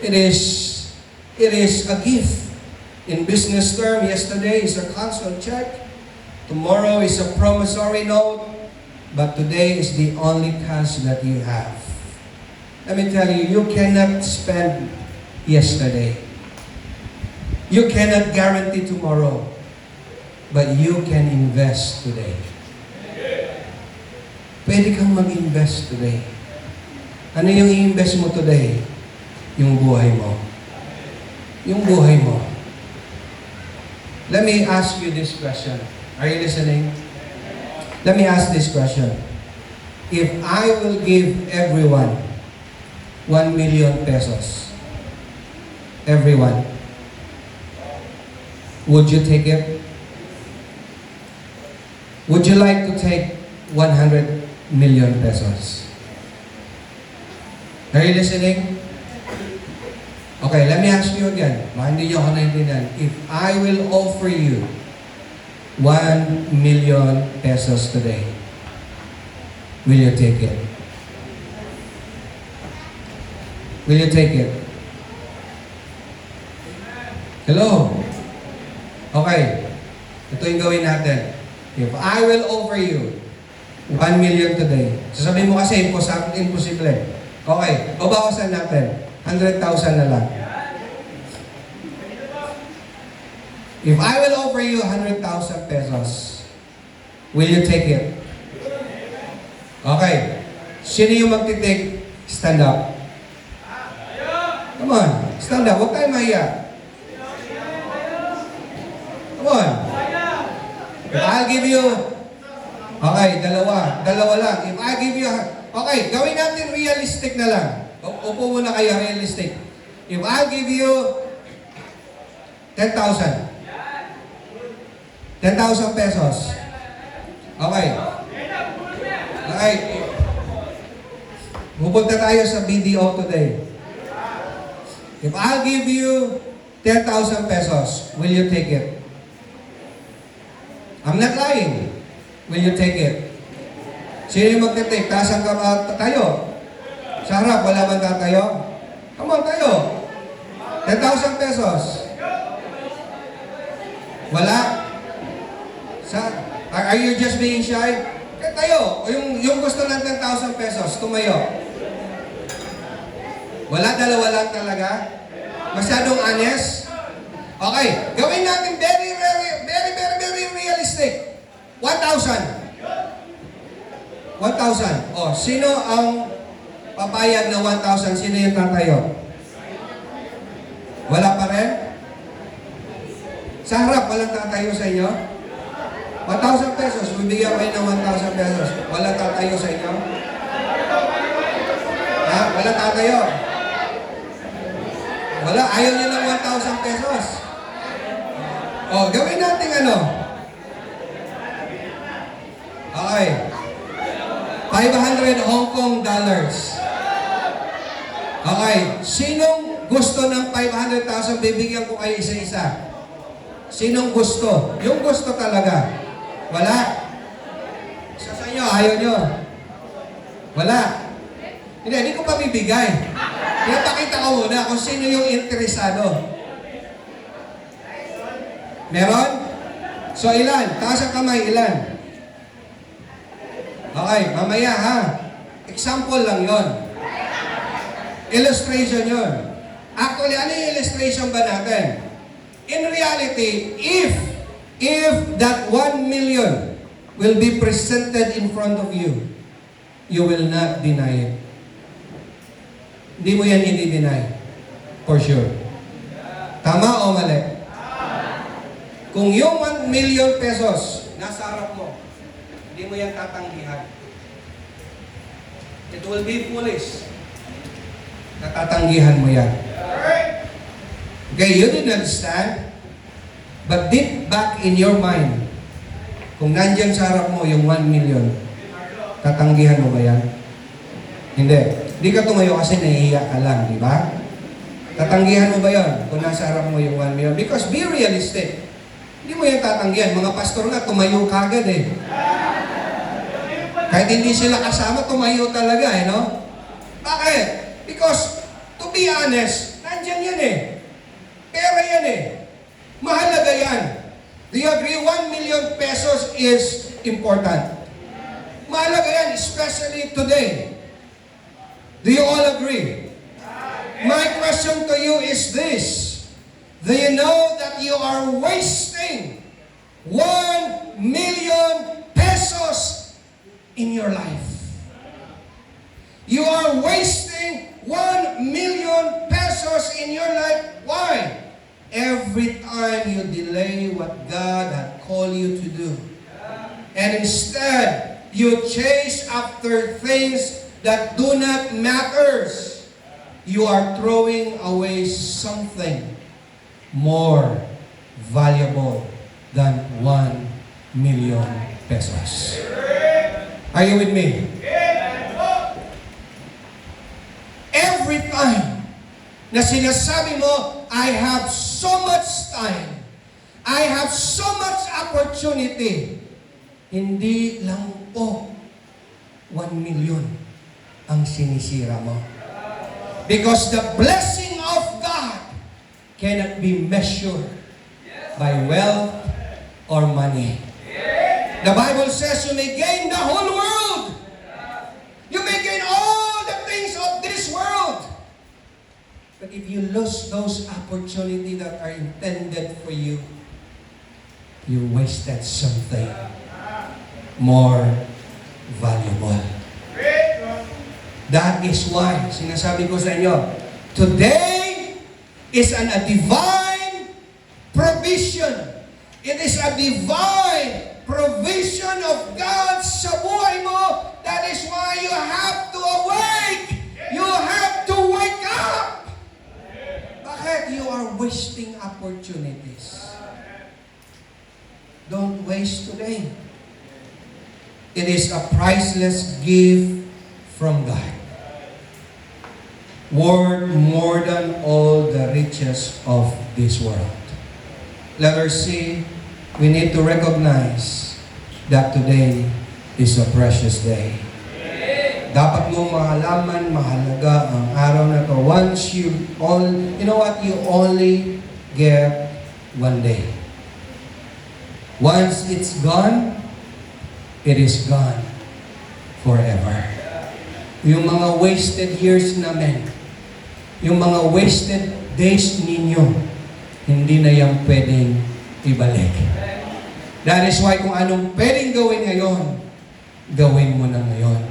it is a gift. In business term, yesterday is a cancel check, tomorrow is a promissory note, but today is the only cash that you have. Let me tell you, you cannot spend yesterday. You cannot guarantee tomorrow, but you can invest today. Pwede kang mag-invest today. Ano yung i-invest mo today? Yung buhay mo. Yung buhay mo. Let me ask you this question. Are you listening? Let me ask this question. If I will give everyone 1 million pesos, everyone, would you take it? Would you like to take 100 million pesos. Are you listening? Okay, let me ask you again. Baka hindi nyo ako naintindihan. If I will offer you 1 million pesos today, will you take it? Will you take it? Hello? Okay. Ito yung gawin natin. If I will offer you 1 million today, sasabihin mo kasi imposible. Okay, babawasan natin. 100,000 na lang. If I will offer you 100,000 pesos, will you take it? Okay. Sino yung magtitik? Stand up. Come on. Stand up. Huwag tayo mahiya. Come on. If I'll give you... Okay, dalawa. Dalawa lang. If I give you... Okay, gawin natin realistic na lang. Upo muna kayo, realistic. If I'll give you 10,000. 10,000 pesos. Okay. Okay. Pupunta tayo sa BDO today. If I'll give you 10,000 pesos, will you take it? I'm not lying. Will you take it? Sino yung magte-take? Taas ang tayo. Sa harap, wala man tatayo? Come on, tayo. 10,000 pesos. Wala? Are you just being shy? Kaya tayo. Yung gusto ng 10,000 pesos, tumayo. Wala, dalawa lang talaga? Masyadong honest? Okay, gawin natin very realistic. 1,000. 1,000. Oh, sino ang papayag na 1,000? Sino yung tatayo? Wala pa rin? Sa harap, walang tatayo sa inyo? 1,000 pesos. Bibigyan kayo ng 1,000 pesos. Walang tatayo sa inyo? Ha? Walang tatayo? Wala. Ayaw nyo ng 1,000 pesos. Oh, gawin natin ano? Okay. 500 Hong Kong dollars. Okay. Sinong gusto ng 500,000? Bibigyan ko kayo isa-isa. Sinong gusto? Yung gusto talaga. Wala. Isa sa inyo, ayaw nyo. Wala. Hindi ko pa bibigay. Pinapakita ko muna kung sino yung interesado. Meron? So ilan? Taas ang kamay, ilan? Okay, mamaya ha. Example lang yon. Illustration yon. Actually, ano yung illustration ba natin? In reality, if that 1 million will be presented in front of you, you will not deny it. Hindi mo yan i-deny. For sure. Tama o mali? Kung yung 1 million pesos nasa harap mo, hindi mo yan tatanggihan. It will be foolish. Natatanggihan mo yan. Okay, you didn't understand. But deep back in your mind, kung nandyan sa harap mo yung 1 million, tatanggihan mo ba yan? Hindi. Hindi ka tumayo kasi nahihiya ka lang, di ba? Tatanggihan mo ba yan kung nasa harap mo yung 1 million? Because be realistic. Hindi mo yan tatanggihan. Mga pastor nga, tumayo kagad eh. Kahit hindi sila kasama, tumayo talaga eh, no? Bakit? Because, to be honest, nandyan yan eh. Pera yan eh. Mahalaga yan. Do you agree? 1 million pesos is important. Mahalaga yan, especially today. Do you all agree? My question to you is this. Do you know that you are wasting 1 million pesos in your life? You are wasting 1 million pesos in your life. Why? Every time you delay what God had called you to do. And instead, you chase after things that do not matter. You are throwing away something more valuable than 1 million pesos. Are you with me? Every time na sinasabi mo, I have so much time, I have so much opportunity, hindi lang po 1 million ang sinisira mo. Because the blessing of God cannot be measured by wealth or money. The Bible says you may gain the whole world. You may gain all the things of this world. But if you lose those opportunities that are intended for you, you wasted something more valuable. That is why, sinasabi ko sa inyo, today is a divine provision. It is a divine provision of God sa buhay mo. That is why you have to awake. You have to wake up. Bakit? You are wasting opportunities. Don't waste today. It is a priceless gift from God. Worth more than all the riches of this world. Letter C, we need to recognize that today is a precious day. Dapat mong mahalaman, mahalaga ang araw na to. Once you know what? You only get one day. Once it's gone, it is gone forever. Yung mga wasted years namin, yung mga wasted days ninyo, hindi na yan pwedeng ibalik. That is why kung anong pwedeng gawin ngayon, gawin mo na ngayon.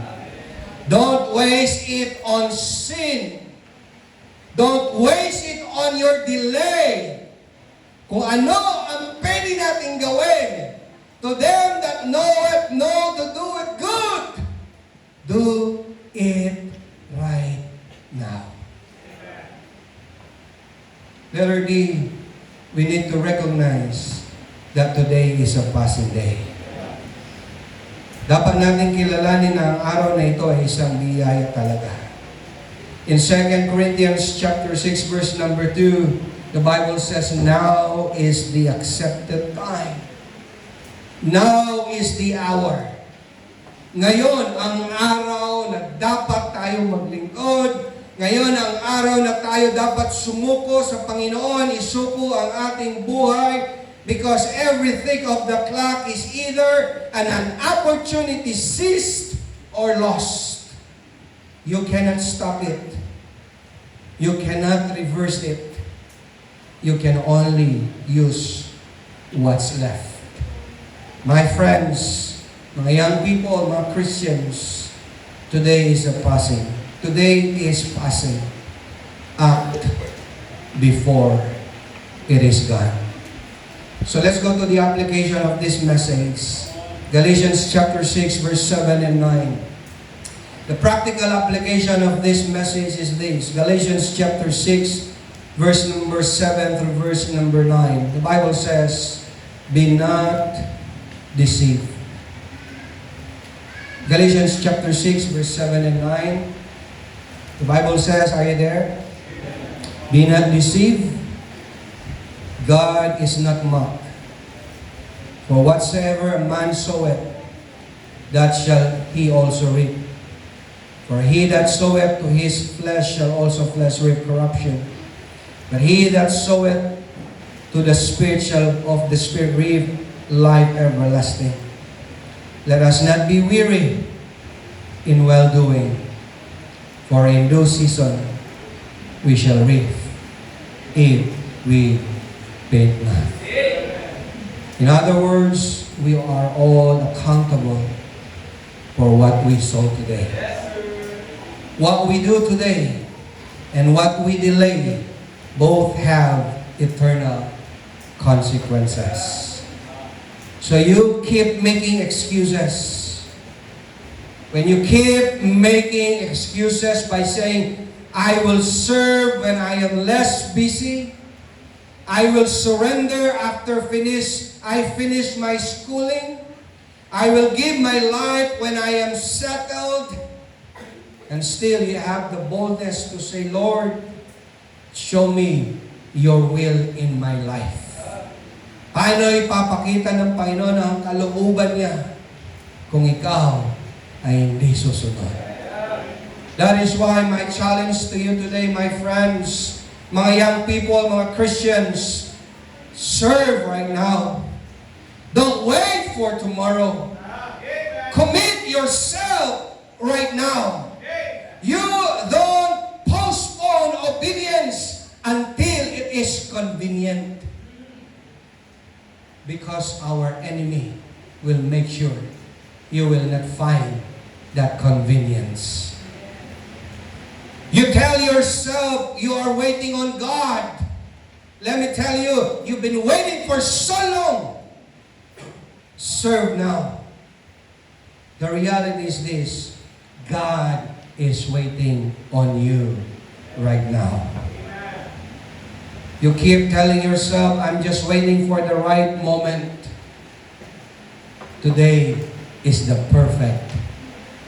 Don't waste it on sin. Don't waste it on your delay. Kung ano ang pwede natin gawin, to them that know it, know to do it good, do it right now. Letter D, we need to recognize that today is a passing day. Dapat natin kilalanin na ang araw na ito ay isang biyaya talaga. In 2 Corinthians chapter 6 verse number 2, the Bible says, now is the accepted time. Now is the hour. Ngayon ang araw na dapat tayo maglingkod. Ngayon ang araw na tayo dapat sumuko sa Panginoon, isuko ang ating buhay, because every tick of the clock is either an opportunity seized or lost. You cannot stop it. You cannot reverse it. You can only use what's left. My friends, mga young people, mga Christians, today is a passing. Today is passing. Act before it is gone. So let's go to the application of this message. Galatians chapter 6 verse 7 and 9. The practical application of this message is this. Galatians chapter 6 verse number 7 through verse number 9. The Bible says, be not deceived. Galatians chapter 6 verse 7 and 9. The Bible says, are you there? Be not deceived. God is not mocked. For whatsoever a man soweth, that shall he also reap. For he that soweth to his flesh shall also flesh reap corruption. But he that soweth to the Spirit shall of the Spirit reap life everlasting. Let us not be weary in well-doing. For in due season we shall reap if we faint not. In other words, we are all accountable for what we sow today. What we do today and what we delay both have eternal consequences. So you keep making excuses. When you keep making excuses by saying, I will serve when I am less busy, I will surrender after I finish my schooling, I will give my life when I am settled. And still you have the boldness to say, Lord, show me your will in my life. Paano ipapakita ng Panginoon ang kalooban niya kung ikaw ay hindi susunod? That is why my challenge to you today, my friends, mga young people, mga Christians, serve right now. Don't wait for tomorrow. Commit yourself right now. You don't postpone obedience until it is convenient. Because our enemy will make sure you will not find that convenience. You tell yourself you are waiting on God. Let me tell you, you've been waiting for so long. Serve now. The reality is this: God is waiting on you right now. You keep telling yourself, I'm just waiting for the right moment. Today is the perfect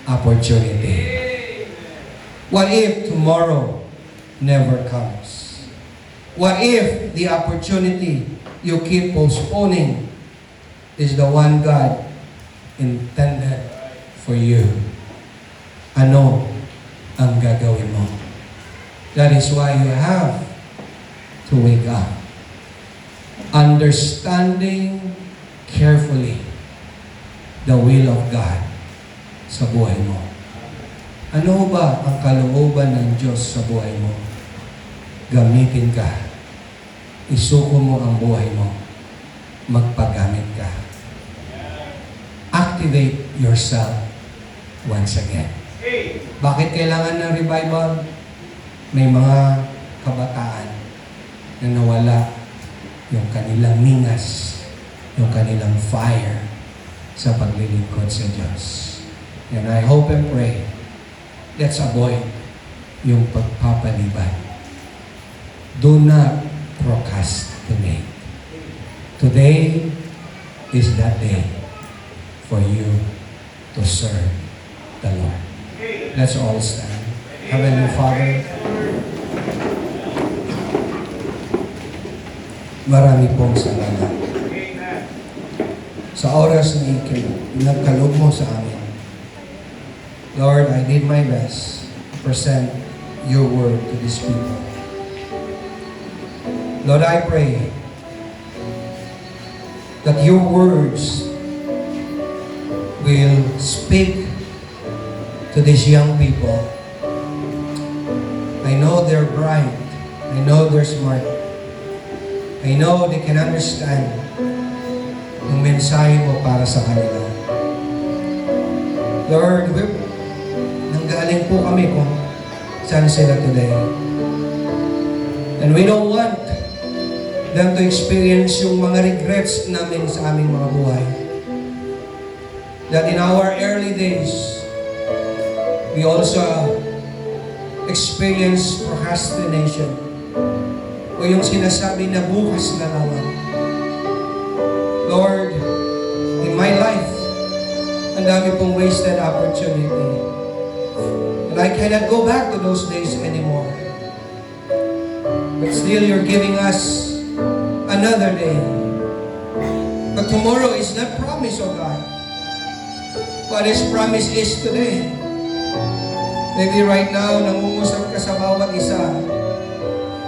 opportunity. What if tomorrow never comes? What if the opportunity you keep postponing is the one God intended for you? Ano ang gagawin mo? That is why you have to wake up. Understanding carefully the will of God sa buhay mo. Ano ba ang kalooban ng Diyos sa buhay mo? Gamitin ka. Isuko mo ang buhay mo. Magpagamit ka. Activate yourself once again. Bakit kailangan ng revival? May mga kabataan na nawala yung kanilang ningas, yung kanilang fire sa paglilingkod sa Diyos. And I hope and pray, let's avoid yung pagpapaliban. Do not procrastinate. Today is that day for you to serve the Lord. Let's all stand. Heavenly Father, marami pong salamat sa oras na nagkaloob mo sa amin. Lord, I did my best to present your word to these people. Lord, I pray that your words will speak to these young people. I know they're bright. I know they're smart. I know they can understand yung mensahe mo para sa kanila. Lord, nanggaling po kami kung saan sila today. And we don't want them to experience yung mga regrets namin sa aming mga buhay. That in our early days, we also experience procrastination. O yung sinasabi na bukas na lamang. Lord, in my life, ang dami pong wasted opportunity. And I cannot go back to those days anymore. But still, you're giving us another day. But tomorrow is not promised, O God. What is promised is today. Maybe right now, nangungusap ka sa bawat isa.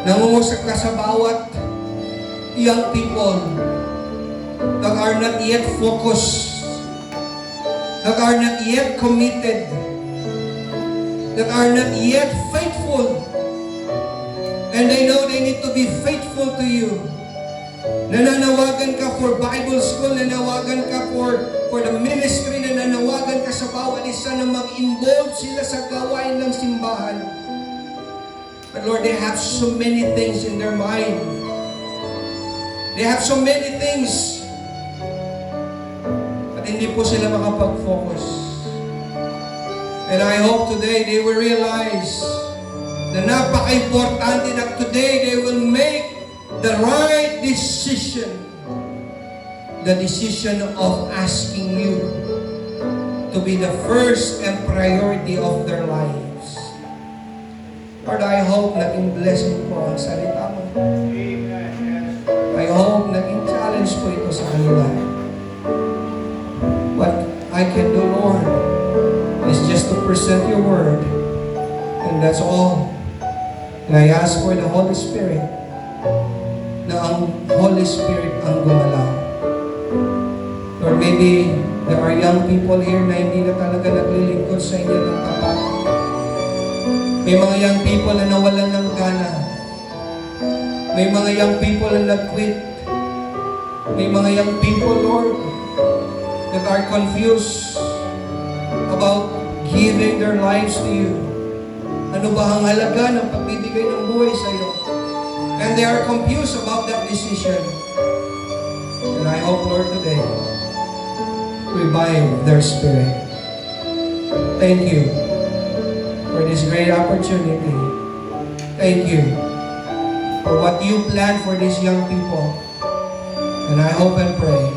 Nangungusap ka sa bawat young people that are not yet focused, that are not yet committed, that are not yet faithful. And they know they need to be faithful to you. Nananawagan ka for Bible school, nananawagan ka for the ministry, nananawagan ka sa bawat isa na mag-involve sila sa gawain ng simbahan. But Lord, they have so many things in their mind. They have so many things. At hindi po sila makapag-focus. And I hope today they will realize na napaka-importante na today they will make the right decision. The decision of asking you to be the first and priority of their lives. Lord, I hope naging blessing po ang salita mo. I hope naging challenge po ito sa kanila. What I can do, Lord, is just to present your word. And that's all. And I ask for the Holy Spirit, na ang Holy Spirit ang gumalaw. Lord, maybe there are young people here na hindi na talaga naglilingkod sa inyo ng tapat. May mga young people na nawalan ng gana. May mga young people na nag-quit. May mga young people, Lord, that are confused about giving their lives to you. Ano ba ang halaga ng pagbibigay ng buhay sa iyo? And they are confused about that decision. And I hope, Lord, today, revive their spirit. Thank you for this great opportunity. Thank you for what you planned for these young people. And I hope and pray,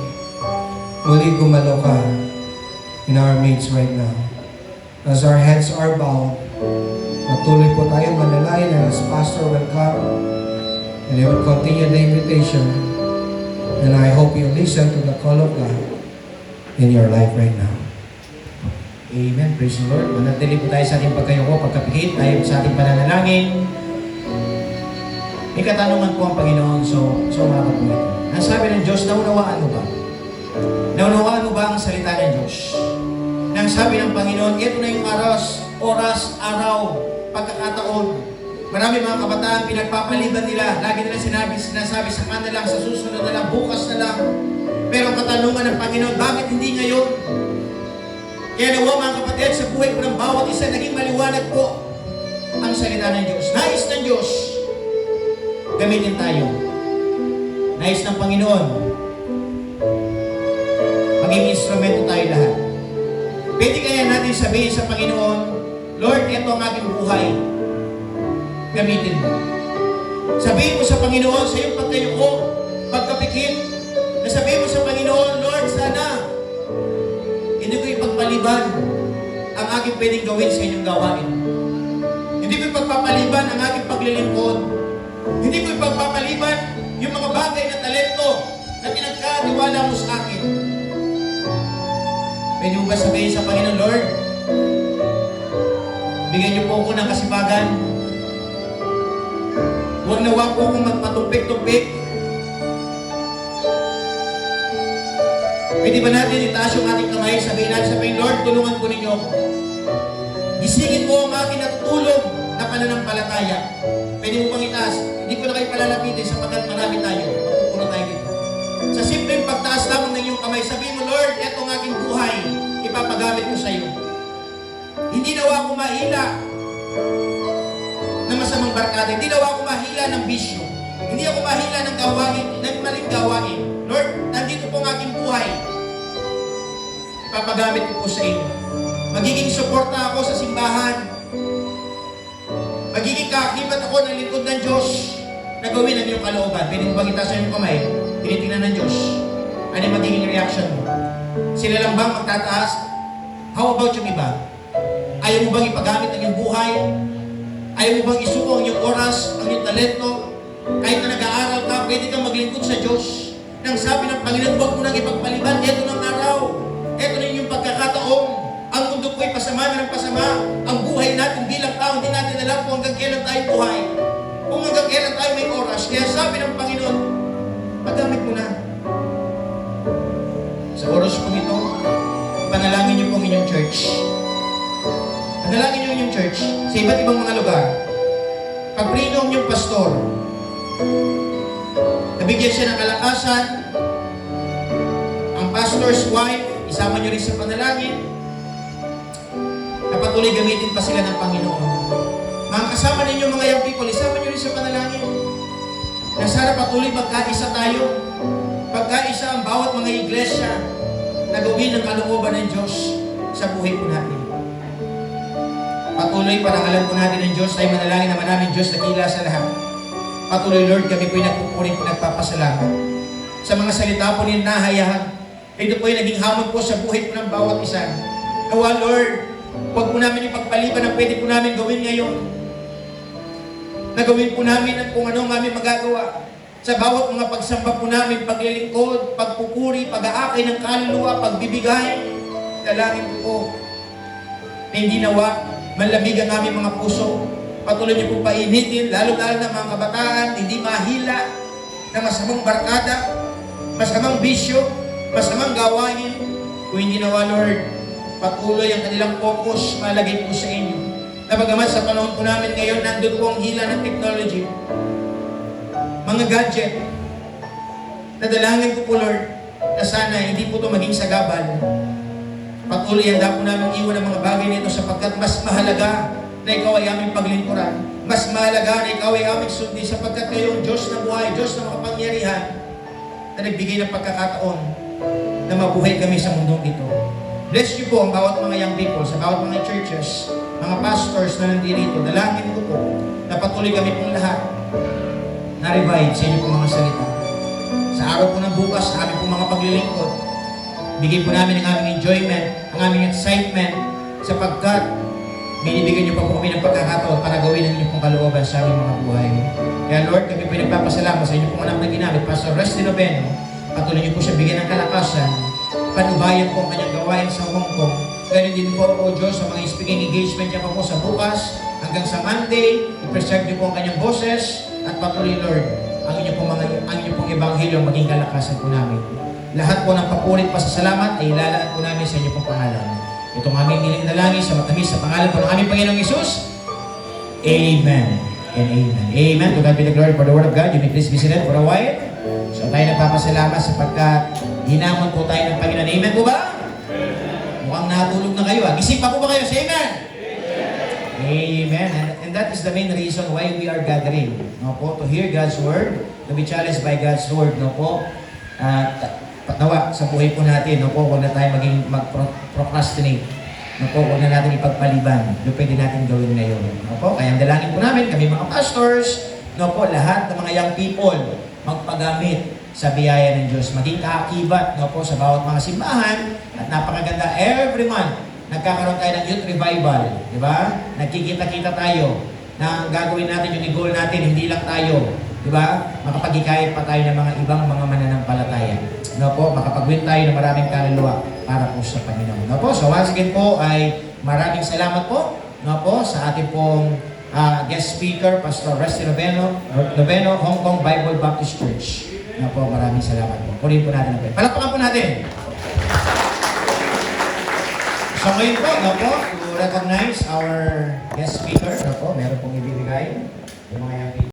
muli gumalaw ka in our midst right now. As our heads are bowed, natuloy po tayo manalangin as Pastor will come and he will continue the invitation. And I hope you listen to the call of God in your life right now. Amen. Praise the Lord. Manatili po tayo sa ating pagkayuko, pagkapikit, tayo sa ating pananalangin. May katanungan po ang Panginoon, so umaga po ito. Ang sabi ng Diyos, naunawaan mo ba? Naunawaan mo ba ang salita ng Diyos? Nang sabi ng Panginoon, ito na yung oras, araw, pagkakataon. Marami mga kabataan, pinagpapaliban nila. Lagi nila sinasabi sa kanila, sa susunod na lang, bukas na lang. Pero ang katanungan ng Panginoon, bakit hindi ngayon? Kaya nawa mga kapatid, sa buhay ko ng bawat isa, naging maliwanag po ang salita ng Diyos. Nais ng Diyos, gamitin tayo. Nais ng Panginoon, maging instrumento tayo lahat. Pwede kaya natin sabihin sa Panginoon, Lord, ito ang aking buhay. Gamitin mo. Sabihin mo sa Panginoon, sa iyong pagkayuko, pagkapikit, na sabihin mo sa Panginoon, Lord, sana, hindi ko ipagpaliban ang aking pwedeng gawin sa inyong gawain. Hindi ko ipagpapaliban ang aking paglilingkod. Hindi ko ipagpapaliban yung mga bagay na talento na pinagkatiwala mo sa akin. Pwede mo ba sabihin sa Panginoon, Lord, bigyan niyo po ako ng kasibagan. Huwag nawa po akong magpatumpik-tumpik. Pwede ba natin itaas yung ating kamay, sabihin natin sa Panginoon, Lord, tulungan po ninyo ako. Gisingin mo ang aking natutulog na pananampalataya. Pwede mo bang itaas? Hindi ko na kayo palalapitin sapagkat marami tayo. Mapupuno tayo dito. Sa simpleng pagtaas lamang ng iyong kamay, sabihin mo, Lord, eto ang aking buhay, ipapagamit ko sa iyo. Hindi nawa ako mahila ng masamang barkada. Hindi nawa ako mahila ng bisyo. Hindi ako mahila ng gawain, ng maling gawain. Lord, nandito po ang aking buhay. Ipapagamit ko po sa iyo. Magiging suporta ako sa simbahan. Magiging kaakibat ako ng lingkod ng Diyos na gawin ang iyong kalooban. Pwede mo bang itaas sa iyong kamay? Tinitingnan ng Diyos. Ano yung magiging reaction mo? Sila lang bang magtataas? How about yung iba? Ayaw mo bang ipagamit ang iyong buhay? Ayaw mo bang isuko ang iyong oras, ang iyong talento? Kahit na nag-aaral ka, pwede kang maglingkod sa Diyos. Nang sabi ng Panginoon, huwag mo nang ipagpaliban, ito ng araw. Ito na yung pagkakataon. Ang mundo ko'y pasama na ng pasama. Ang buhay natin bilang tao, hindi natin alam kung hanggang kailan tayo buhay. Kung hanggang kailan tayo may oras. Kaya sabi ng Panginoon, pagamit mo na. Sa oras po ito, panalangin niyo po ang inyong church. Panalangin niyo ang inyong church sa iba't ibang mga lugar. Pagprino ang inyong pastor. Nabigyan siya ng kalakasan. Ang pastor's wife, isama niyo rin sa panalangin. Napatuloy gamitin pa sila ng Panginoon. Mga kasama ninyo mga young people, isama niyo rin sa panalangin. Na sana patuloy magkaisa tayo. Pagkaisa ang bawat mga iglesia na gawin ang kalooban ng Diyos sa buhay po natin. Patuloy para alam po natin ng Diyos, tayo manalangin naman namin Diyos na kila sa lahat. Patuloy Lord, kami po'y nagpupunin po nagpapasalamat. Sa mga salita po ninyo nahayahan, ito po'y naging hamon po sa buhay po ng bawat isa. Nawa, Lord, huwag po namin ipagpaliban ang pwede po namin gawin ngayon. Nagawin po namin ang kung ano ang aming magagawa. Sa bawat mga pagsamba po namin, paglilingkod, pagpupuri, pag-aakay ng kaluluwa, pagbibigay, dalangin ko po na hindi nawa manlamig ang aming mga puso. Patuloy niyo po painitin, lalo-lalo na mga kabataan, hindi mahila na masamang barkada, masamang bisyo, masamang gawain. Kung hindi nawa, Lord, patuloy ang kanilang focus, malagay po sa inyo. Na bagamat sa panahon po namin ngayon, nandun po ang hila ng technology, mga gadget, nadalangin ko po, Lord, na sana hindi po ito maging sagabal. Patuloy handa po namin iwan ang mga bagay nito sapagkat mas mahalaga na ikaw ay aming paglingkuran. Mas mahalaga na ikaw ay aming sundin sapagkat kayo ang Diyos na buhay, Diyos na makapangyarihan na nagbigay ng pagkakataon na mabuhay kami sa mundong ito. Bless you po ang bawat mga young people, sa bawat mga churches, mga pastors na nandito. Dalangin ko po na patuloy kami pong lahat na-revive sa inyo pong mga salita. Sa araw po ng bukas, sa aming pong mga paglilingkod, bigay po namin ang aming enjoyment, ang aming excitement, sapagkat binibigyan niyo pa po kami ng pagkakataon para gawin ang inyong pong kalooban sa aming mga buhay. Kaya Lord, kami po nagpapasalamat sa inyo pong anak na ginamit, Pastor Rusty Noveno. Patuloy niyo po siya bigyan ng kalakasan, panubayan po ang kanyang gawain sa Hong Kong. Ganun din po, O Diyos, sa mga speaking engagement niya pa po sa bukas, hanggang sa Monday, i-preserve niyo po ang kanyang boses, at patuloy, Lord, ang inyong pong ebanghelyo maging kalakasan po namin. Lahat po ng papurit pasasalamat ay ilalaan po namin sa inyong pong pangalan. Itong aming hiling dalangin sa matamis sa pangalan po ng aming Panginoong Hesus. Amen and amen. Amen. To God be the glory for the word of God. You may please be seated for a while. So tayo nagpapasalamat sapagkat hinamon po tayo ng Panginoon. Amen po ba? Mukhang natulog na kayo. Gising pa po ba kayo? Say amen. Amen. And that is the main reason why we are gathering. No po, to hear God's word, to be challenged by God's word. No po. Nawa sa buhay po natin, no po, huwag na tayo maging mag-procrastinate. No po, huwag na natin ipagpaliban. Yung pwede natin gawin ngayon. No po, kaya ang dalangin po namin, kami mga pastors, no po, lahat ng mga young people, magpagamit sa biyaya ng Diyos. Maging kaakibat, no po, sa bawat mga simbahan. At napakaganda, every month, nagkakaroon tayo ng youth revival. Di ba? Nagkikita-kita tayo na gagawin natin yung goal natin, hindi lang tayo. Di ba? Makapag-hikayat pa tayo ng mga ibang mga mananampalataya. No po, makapag-win tayo ng maraming kaluluwa para po sa Panginoon. No po, so once again po ay maraming salamat po, no po, sa ating pong guest speaker, Pastor Rusty Noveno, Hong Kong Bible Baptist Church. No po, maraming salamat po. Punin po natin ang pwede. Palakpakan po natin. So ngayon po, no po, to recognize our guest speaker, no po, meron pong ibibigay yung mga young people.